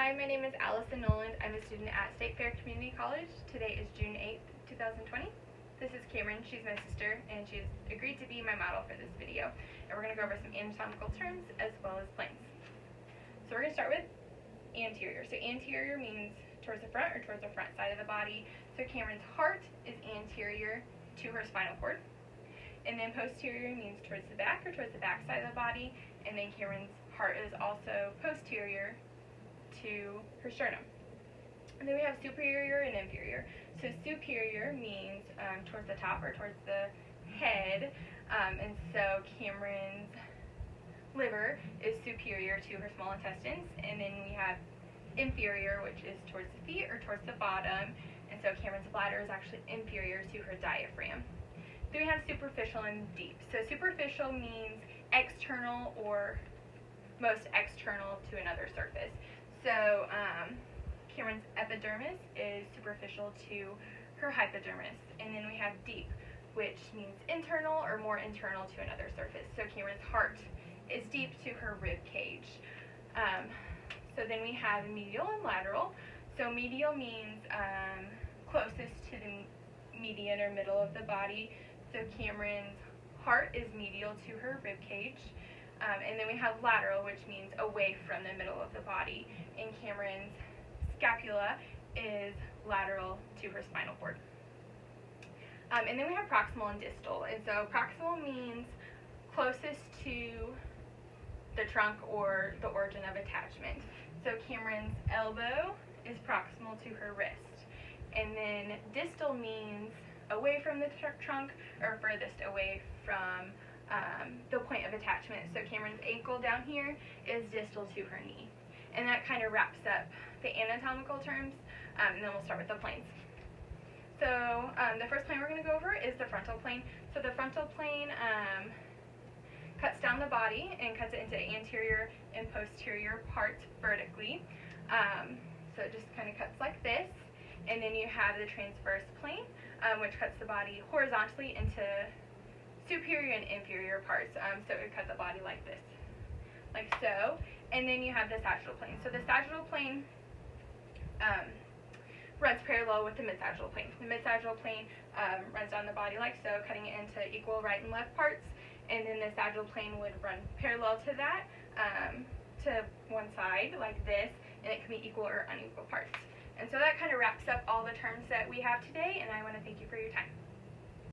Hi, my name is Allison Noland. I'm a student at State Fair Community College. Today is June 8th, 2020. This is Cameron. She's my sister, and she's agreed to be my model for this video. And we're going to go over some anatomical terms as well as planes. So we're going to start with anterior. So anterior means towards the front or towards the front side of the body. So Cameron's heart is anterior to her spinal cord. And then posterior means towards the back or towards the back side of the body. And then Cameron's heart is also posterior to her sternum. And then we have superior and inferior. So superior means towards the top or towards the head, and so Cameron's liver is superior to her small intestines. And then we have inferior, which is towards the feet or towards the bottom, and so Cameron's bladder is actually inferior to her diaphragm. Then we have superficial and deep. So superficial means external or most external to another surface. So Cameron's epidermis is superficial to her hypodermis. And then we have deep, which means internal or more internal to another surface. So Cameron's heart is deep to her rib cage. So then we have medial and lateral. So medial means closest to the median or middle of the body. So Cameron's heart is medial to her rib cage. And then we have lateral, which means away from the middle of the body. And Cameron's scapula is lateral to her spinal cord. And then we have proximal and distal. And so proximal means closest to the trunk or the origin of attachment. So Cameron's elbow is proximal to her wrist. And then distal means away from the trunk or furthest away from the point of attachment. So Cameron's ankle down here is distal to her knee. And that kind of wraps up the anatomical terms, and then we'll start with the planes. So the first plane we're going to go over is the frontal plane. So the frontal plane cuts down the body and cuts it into anterior and posterior parts vertically. So it just kind of cuts like this. And then you have the transverse plane, which cuts the body horizontally into superior and inferior parts. So it would cut the body like this, like so. And then you have the sagittal plane. So the sagittal plane runs parallel with the mid-sagittal plane. The mid-sagittal plane runs down the body like so, cutting it into equal right and left parts. And then the sagittal plane would run parallel to that, to one side like this, and it can be equal or unequal parts. And so that kind of wraps up all the terms that we have today, and I want to thank you for your time.